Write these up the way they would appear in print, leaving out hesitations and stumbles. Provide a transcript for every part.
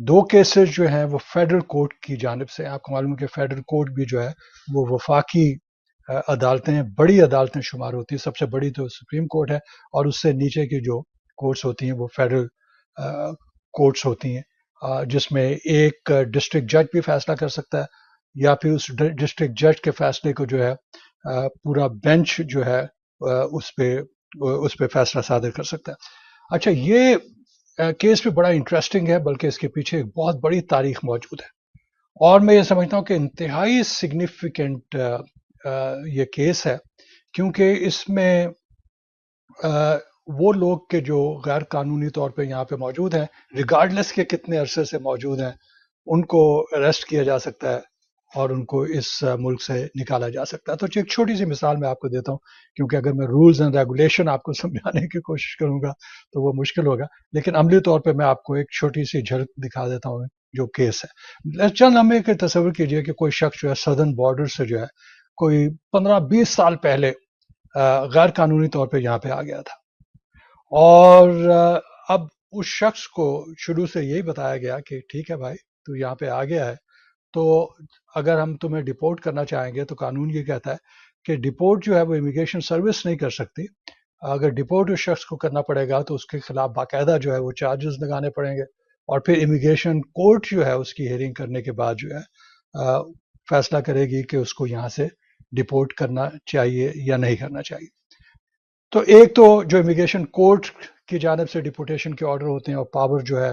دو cases جو ہیں وہ فیڈرل کورٹ کی جانب سے، آپ کو معلوم ہے کہ فیڈرل کورٹ بھی جو ہے وہ وفاقی عدالتیں ہیں، بڑی عدالتیں شمار ہوتی ہیں، سب سے بڑی تو سپریم کورٹ ہے، اور اس سے نیچے کی جو کورٹس ہوتی ہیں وہ فیڈرل کورٹس ہوتی ہیں، جس میں ایک ڈسٹرکٹ جج بھی فیصلہ کر سکتا ہے، یا پھر اس ڈسٹرکٹ جج کے فیصلے کو جو ہے پورا بینچ جو ہے اس پہ فیصلہ صادر کر سکتا ہے۔ اچھا، یہ کیس بھی بڑا انٹرسٹنگ ہے، بلکہ اس کے پیچھے ایک بہت بڑی تاریخ موجود ہے، اور میں یہ سمجھتا ہوں کہ انتہائی سگنیفیکنٹ یہ کیس ہے، کیونکہ اس میں وہ لوگ کے جو غیر قانونی طور پہ یہاں پہ موجود ہیں، ریگارڈلیس کے کتنے عرصے سے موجود ہیں، ان کو اریسٹ کیا جا سکتا ہے اور ان کو اس ملک سے نکالا جا سکتا ہے۔ تو ایک چھوٹی سی مثال میں آپ کو دیتا ہوں، کیونکہ اگر میں رولز اینڈ ریگولیشن آپ کو سمجھانے کی کوشش کروں گا تو وہ مشکل ہوگا، لیکن عملی طور پہ میں آپ کو ایک چھوٹی سی جھلک دکھا دیتا ہوں جو کیس ہے۔ چند ہمیں ایک تصور کیجئے کہ کوئی شخص جو ہے سدرن بارڈر سے جو ہے کوئی 15-20 سال پہلے غیر قانونی طور پہ یہاں پہ آ گیا تھا، اور اب اس شخص کو شروع سے یہی بتایا گیا کہ ٹھیک ہے بھائی، تو یہاں پہ آ گیا ہے، تو اگر ہم تمہیں ڈپورٹ کرنا چاہیں گے تو قانون یہ کہتا ہے کہ ڈپورٹ جو ہے وہ امیگریشن سروس نہیں کر سکتی۔ اگر ڈپورٹ اس شخص کو کرنا پڑے گا تو اس کے خلاف باقاعدہ جو ہے وہ چارجز لگانے پڑیں گے، اور پھر امیگریشن کورٹ جو ہے اس کی ہیئرنگ کرنے کے بعد جو ہے فیصلہ کرے گی کہ اس کو یہاں سے ڈپورٹ کرنا چاہیے یا نہیں کرنا چاہیے۔ تو ایک تو جو امیگریشن کورٹ کی جانب سے ڈپورٹیشن کے آرڈر ہوتے ہیں اور پاور جو ہے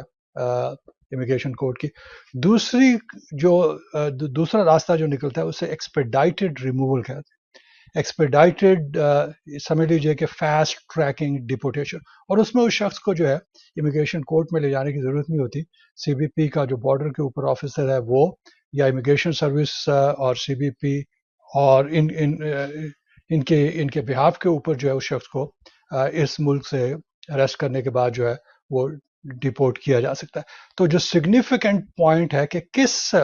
امیگریشن کورٹ کی، دوسری جو دوسرا راستہ جو نکلتا ہے اسے ایکسپیڈائٹڈ ریموول کہتے ہیں۔ ایکسپیڈائٹڈ سمجھ لیجیے کہ فاسٹ ٹریکنگ ڈپورٹیشن، اور اس میں اس شخص کو جو ہے امیگریشن کورٹ میں لے جانے کی ضرورت نہیں ہوتی۔ سی بی پی کا جو بارڈر کے اوپر آفیسر ہے وہ، یا امیگریشن سروس اور سی بی پی، اور ان کے بہاف کے اوپر جو ہے اس شخص کو اس ملک سے اریسٹ کرنے کے بعد جو ہے وہ ڈپورٹ کیا جا سکتا ہے۔ تو جو سگنیفیکنٹ پوائنٹ ہے کہ کس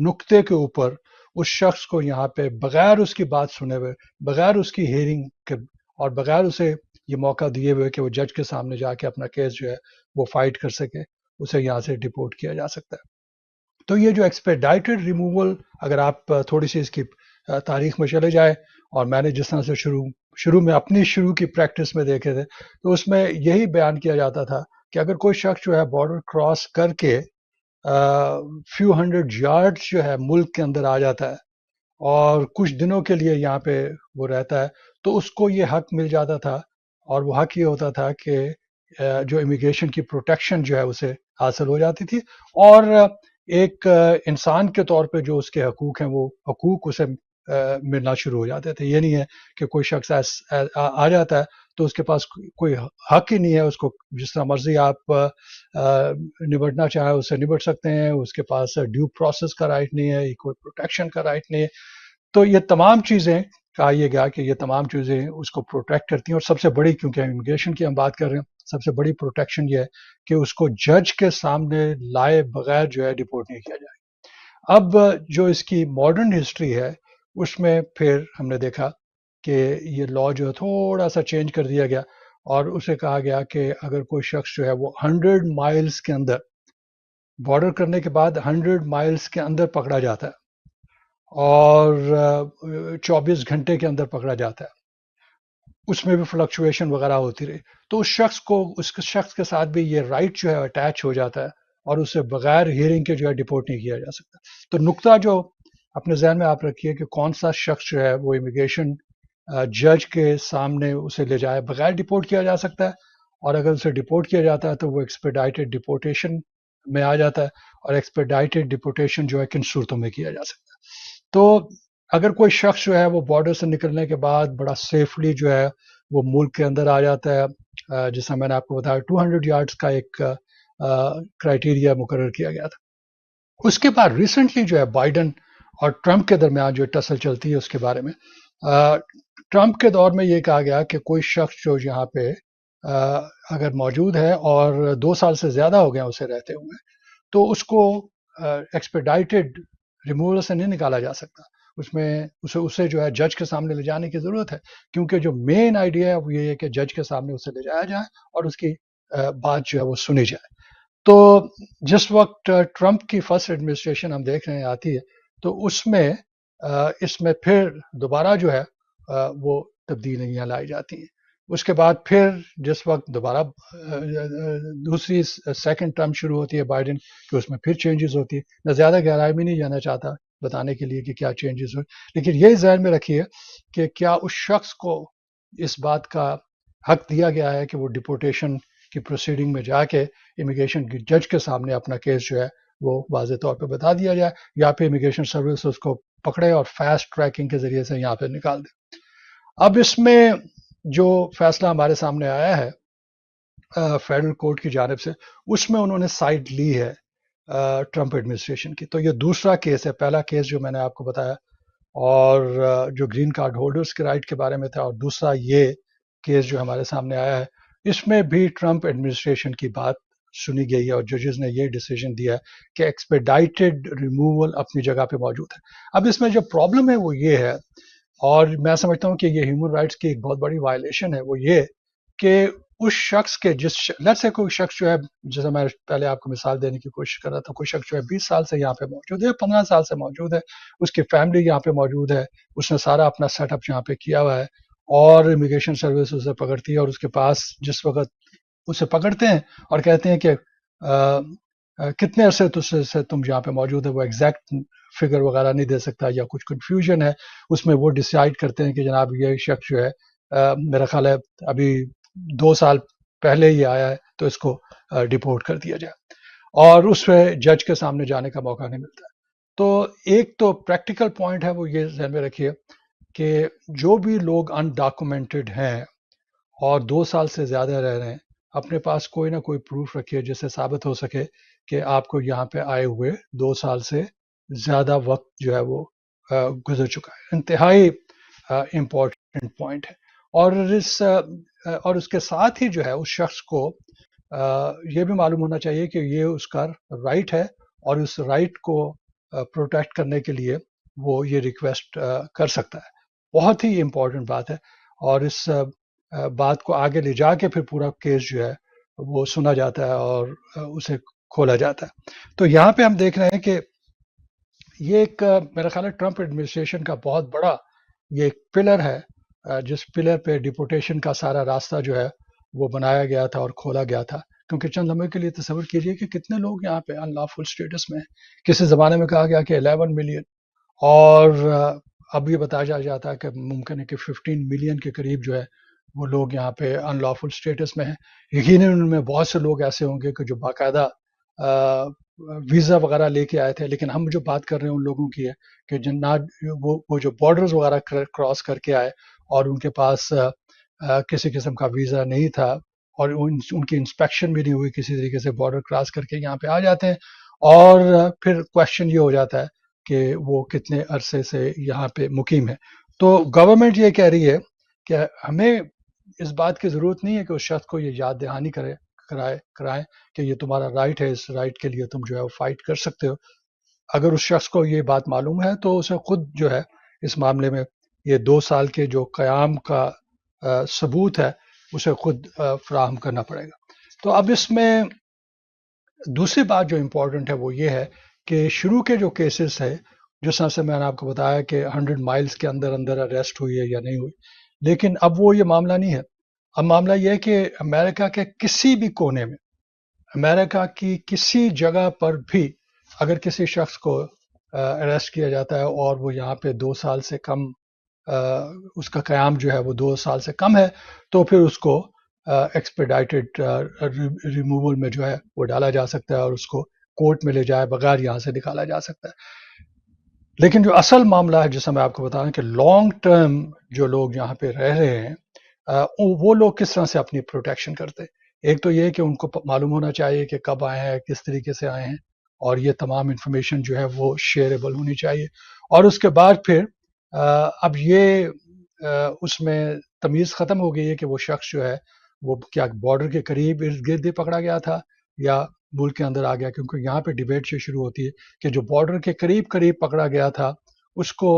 نقطے کے اوپر اس شخص کو یہاں پہ بغیر اس کی بات سنے ہوئے، بغیر اس کی ہیئرنگ کے، اور بغیر اسے یہ موقع دیے ہوئے کہ وہ جج کے سامنے جا کے اپنا کیس جو ہے وہ فائٹ کر سکے، اسے یہاں سے ڈپورٹ کیا جا سکتا ہے۔ تو یہ جو ایکسپیڈائٹڈ ریموول، اگر آپ تھوڑی سی اس کی تاریخ میں چلے جائیں، اور میں نے جس طرح سے شروع میں اپنی شروع کی پریکٹس میں دیکھے تھے، تو اس میں یہی بیان کیا جاتا تھا کہ اگر کوئی شخص جو ہے بارڈر کراس کر کے فیو ہنڈریڈ یارڈز جو ہے ملک کے اندر آ جاتا ہے اور کچھ دنوں کے لیے یہاں پہ وہ رہتا ہے، تو اس کو یہ حق مل جاتا تھا، اور وہ حق یہ ہوتا تھا کہ جو امیگریشن کی پروٹیکشن جو ہے اسے حاصل ہو جاتی تھی، اور ایک انسان کے طور پہ جو اس کے حقوق ہیں وہ حقوق اسے ملنا شروع ہو جاتے تھے۔ یہ نہیں ہے کہ کوئی شخص آ جاتا ہے تو اس کے پاس کوئی حق ہی نہیں ہے، اس کو جس طرح مرضی آپ نبٹنا چاہے اس سے نبٹ سکتے ہیں، اس کے پاس ڈیو پروسیس کا رائٹ نہیں ہے، ایکول پروٹیکشن کا رائٹ نہیں ہے۔ تو یہ تمام چیزیں کہا یہ گیا کہ یہ تمام چیزیں اس کو پروٹیکٹ کرتی ہیں، اور سب سے بڑی، کیونکہ امیگریشن کی ہم بات کر رہے ہیں، سب سے بڑی پروٹیکشن یہ ہے کہ اس کو جج کے سامنے لائے بغیر جو ہے ڈپورٹ نہیں کیا جائے۔ اب جو اس کی ماڈرن ہسٹری ہے اس میں پھر ہم نے دیکھا کہ یہ لا جو ہے تھوڑا سا چینج کر دیا گیا، اور اسے کہا گیا کہ اگر کوئی شخص جو ہے وہ 100 مائلز کے اندر، بارڈر کرنے کے بعد 100 مائلز کے اندر پکڑا جاتا ہے، اور 24 گھنٹے کے اندر پکڑا جاتا ہے، اس میں بھی فلکچویشن وغیرہ ہوتی رہی، تو اس شخص کے ساتھ بھی یہ رائٹ جو ہے اٹیچ ہو جاتا ہے، اور اسے بغیر ہیئرنگ کے جو ہے ڈپورٹ نہیں کیا جا سکتا۔ تو نقطہ جو اپنے ذہن میں آپ رکھیے کہ کون سا شخص جو ہے وہ امیگریشن جج کے سامنے اسے لے جائے بغیر ڈپورٹ کیا جا سکتا ہے، اور اگر اسے ڈپورٹ کیا جاتا ہے تو وہ ایکسپیڈائٹڈ ڈپورٹیشن میں آ جاتا ہے، اور ایکسپیڈائٹڈ ڈپورٹیشن جو ہے کن صورتوں میں کیا جا سکتا ہے۔ تو اگر کوئی شخص جو ہے وہ بارڈر سے نکلنے کے بعد بڑا سیفلی جو ہے وہ ملک کے اندر آ جاتا ہے، جیسا میں نے آپ کو بتایا 200 یارڈز کا ایک کرائٹیریا مقرر کیا گیا تھا۔ اس کے بعد ریسنٹلی جو ہے بائیڈن اور ٹرمپ کے درمیان جو ٹسل چلتی ہے اس کے بارے میں، ٹرمپ کے دور میں یہ کہا گیا کہ کوئی شخص جو یہاں پہ اگر موجود ہے اور 2 سال سے زیادہ ہو گئے اسے رہتے ہوئے، تو اس کو ایکسپیڈائٹڈ ریموول سے نہیں نکالا جا سکتا، اس میں اسے جو ہے جج کے سامنے لے جانے کی ضرورت ہے، کیونکہ جو مین آئیڈیا ہے وہ یہ ہے کہ جج کے سامنے اسے لے جایا جائے اور اس کی بات جو ہے وہ سنی جائے۔ تو جس وقت ٹرمپ کی فرسٹ ایڈمنسٹریشن ہم دیکھ رہے ہیں آتی ہے، تو اس میں پھر دوبارہ جو ہے وہ تبدیلیاں لائی جاتی ہیں. اس کے بعد پھر جس وقت دوبارہ دوسری سیکنڈ ٹرم شروع ہوتی ہے بائیڈن کہ اس میں پھر چینجز ہوتی ہے. میں زیادہ گہرائی میں نہیں جانا چاہتا بتانے کے لیے کہ کیا چینجز ہوئے، لیکن یہ ذہن میں رکھیے کہ کیا اس شخص کو اس بات کا حق دیا گیا ہے کہ وہ ڈپورٹیشن کی پروسیڈنگ میں جا کے امیگریشن کی جج کے سامنے اپنا کیس جو ہے وہ واضح طور پہ بتا دیا جائے، یا پھر امیگریشن سروس اس کو پکڑے اور فاسٹ ٹریکنگ کے ذریعے سے یہاں پہ نکال دے. اب اس میں جو فیصلہ ہمارے سامنے آیا ہے فیڈرل کورٹ کی جانب سے، اس میں انہوں نے سائڈ لی ہے ٹرمپ ایڈمنسٹریشن کی. تو یہ دوسرا کیس ہے. پہلا کیس جو میں نے آپ کو بتایا اور جو گرین کارڈ ہولڈرز کے رائٹ کے بارے میں تھا، اور دوسرا یہ کیس جو ہمارے سامنے آیا ہے، اس میں بھی ٹرمپ ایڈمنسٹریشن کی بات سنی گئی ہے اور ججز نے یہ ڈیسیجن دیا ہے کہ ایکسپیڈائٹڈ ریموول اپنی جگہ پہ موجود ہے. اب اس میں جو پرابلم ہے وہ یہ ہے، اور میں سمجھتا ہوں کہ یہ ہیومن رائٹس کی ایک بہت بڑی وائلیشن ہے، وہ یہ کہ اس شخص کے لیٹ سے کوئی شخص جو ہے، جیسے میں پہلے آپ کو مثال دینے کی کوشش کر رہا تھا، کوئی شخص جو ہے 20 سال سے یہاں پہ موجود ہے، 15 سال سے موجود ہے، اس کی فیملی یہاں پہ موجود ہے، اس نے سارا اپنا سیٹ اپ یہاں پہ کیا ہوا ہے، اور امیگریشن سروس اسے پکڑتی ہے اور اس کے پاس جس وقت اسے پکڑتے ہیں اور کہتے ہیں کہ کتنے عرصے سے تم یہاں پہ موجود ہے، وہ ایگزیکٹ فگر وغیرہ نہیں دے سکتا یا کچھ کنفیوژن ہے اس میں، وہ ڈیسائیڈ کرتے ہیں کہ جناب یہ شخص جو ہے میرا خیال ہے ابھی 2 سال پہلے ہی آیا ہے، تو اس کو ڈپورٹ کر دیا جائے، اور اس پہ جج کے سامنے جانے کا موقع نہیں ملتا. تو ایک تو پریکٹیکل پوائنٹ ہے، وہ یہ ذہن میں رکھیے کہ جو بھی لوگ انڈاکومنٹڈ ہیں اور 2 سال سے زیادہ رہ رہے ہیں، اپنے پاس کوئی نہ کوئی پروف رکھیے جس سے ثابت ہو سکے کہ آپ کو یہاں پہ آئے ہوئے 2 سال سے زیادہ وقت جو ہے وہ گزر چکا ہے. انتہائی امپورٹنٹ پوائنٹ ہے. اور اس کے ساتھ ہی جو ہے اس شخص کو یہ بھی معلوم ہونا چاہیے کہ یہ اس کا رائٹ ہے، اور اس رائٹ کو پروٹیکٹ کرنے کے لیے وہ یہ ریکویسٹ کر سکتا ہے. بہت ہی امپورٹنٹ بات ہے، اور اس بات کو آگے لے جا کے پھر پورا کیس جو ہے وہ سنا جاتا ہے اور اسے کھولا جاتا ہے. تو یہاں پہ ہم دیکھ رہے ہیں کہ یہ ایک میرا خیال ہے ٹرمپ ایڈمنسٹریشن کا بہت بڑا یہ ایک پلر ہے، جس پلر پہ ڈپورٹیشن کا سارا راستہ جو ہے وہ بنایا گیا تھا اور کھولا گیا تھا. کیونکہ چند لمحے کے لیے تصور کیجئے کہ کتنے لوگ یہاں پہ ان لافل اسٹیٹس میں ہیں. کسی زمانے میں کہا گیا کہ 11 ملین، اور اب یہ بتایا جاتا ہے کہ ممکن ہے کہ 15 ملین کے قریب جو ہے وہ لوگ یہاں پہ ان لافل اسٹیٹس میں ہیں. یقیناً ان میں بہت سے لوگ ایسے ہوں گے کہ جو باقاعدہ ویزا وغیرہ لے کے آئے تھے، لیکن ہم جو بات کر رہے ہیں ان لوگوں کی ہے کہ وہ جو بارڈرز وغیرہ کراس کر کے آئے اور ان کے پاس کسی قسم کا ویزا نہیں تھا، اور ان کی انسپیکشن بھی نہیں ہوئی کسی طریقے سے، بارڈر کراس کر کے یہاں پہ آ جاتے ہیں، اور پھر کوشچن یہ ہو جاتا ہے کہ وہ کتنے عرصے سے یہاں پہ مقیم ہے. تو گورنمنٹ یہ کہہ رہی ہے کہ ہمیں اس بات کی ضرورت نہیں ہے کہ اس شخص کو یہ یاد دہانی کرائیں کہ یہ تمہارا رائٹ ہے، اس رائٹ کے لیے تم جو ہے وہ فائٹ کر سکتے ہو. اگر اس شخص کو یہ بات معلوم ہے تو اسے خود جو ہے اس معاملے میں یہ 2 سال کے جو قیام کا ثبوت ہے اسے خود فراہم کرنا پڑے گا. تو اب اس میں دوسری بات جو امپورٹنٹ ہے وہ یہ ہے کہ شروع کے جو کیسز ہے، جس طرح سے میں نے آپ کو بتایا کہ 100 مائلز کے اندر اندر اریسٹ ہوئی ہے یا نہیں ہوئی، لیکن اب وہ یہ معاملہ نہیں ہے. اب معاملہ یہ ہے کہ امریکہ کے کسی بھی کونے میں، امریکہ کی کسی جگہ پر بھی اگر کسی شخص کو اریسٹ کیا جاتا ہے اور وہ یہاں پہ 2 سال سے کم اس کا قیام جو ہے وہ 2 سال سے کم ہے، تو پھر اس کو ایکسپیڈائٹڈ ریموول میں جو ہے وہ ڈالا جا سکتا ہے اور اس کو کورٹ میں لے جائے بغیر یہاں سے نکالا جا سکتا ہے. لیکن جو اصل معاملہ ہے جسے میں آپ کو بتا رہا ہوں کہ لانگ ٹرم جو لوگ یہاں پہ رہ رہے ہیں، وہ لوگ کس طرح سے اپنی پروٹیکشن کرتے. ایک تو یہ کہ ان کو معلوم ہونا چاہیے کہ کب آئے ہیں، کس طریقے سے آئے ہیں، اور یہ تمام انفارمیشن جو ہے وہ شیئریبل ہونی چاہیے. اور اس کے بعد پھر اب یہ اس میں تمیز ختم ہو گئی ہے کہ وہ شخص جو ہے وہ کیا بارڈر کے قریب ارد گرد ہی پکڑا گیا تھا یا ملک کے اندر آ گیا. کیونکہ یہاں پہ ڈیبیٹ سے شروع ہوتی ہے کہ جو بارڈر کے قریب قریب پکڑا گیا تھا اس کو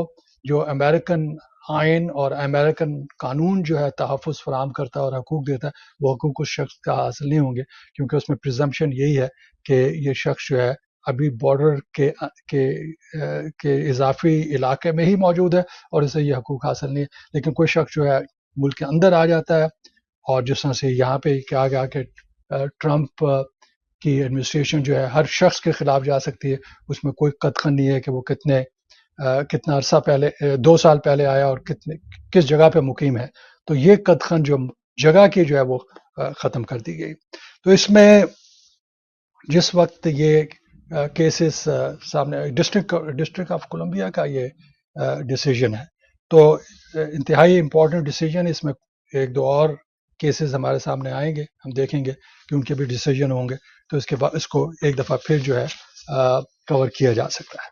جو امریکن آئین اور امریکن قانون جو ہے تحفظ فراہم کرتا ہے اور حقوق دیتا ہے، وہ حقوق اس شخص کا حاصل نہیں ہوں گے، کیونکہ اس میں پرزمپشن یہی ہے کہ یہ شخص جو ہے ابھی بارڈر کے اضافی علاقے میں ہی موجود ہے اور اسے یہ حقوق حاصل نہیں ہے۔ لیکن کوئی شخص جو ہے ملک کے اندر آ جاتا ہے، اور جس طرح سے یہاں پہ کہا گیا کہ ٹرمپ کی ایڈمنسٹریشن جو ہے ہر شخص کے خلاف جا سکتی ہے، اس میں کوئی قدغن نہیں ہے کہ وہ کتنا عرصہ پہلے 2 سال پہلے آیا اور کس جگہ پہ مقیم ہے، تو یہ قدغن جو جگہ کی جو ہے وہ ختم کر دی گئی۔ تو اس میں جس وقت یہ کیسز سامنے ڈسٹرکٹ آف کولمبیا کا یہ ڈیسیجن ہے، تو انتہائی امپورٹنٹ ڈیسیجن، اس میں 1-2 اور کیسز ہمارے سامنے آئیں گے، ہم دیکھیں گے کہ ان کے بھی ڈیسیجن ہوں گے، تو اس کے بعد اس کو ایک دفعہ پھر جو ہے کور کیا جا سکتا ہے۔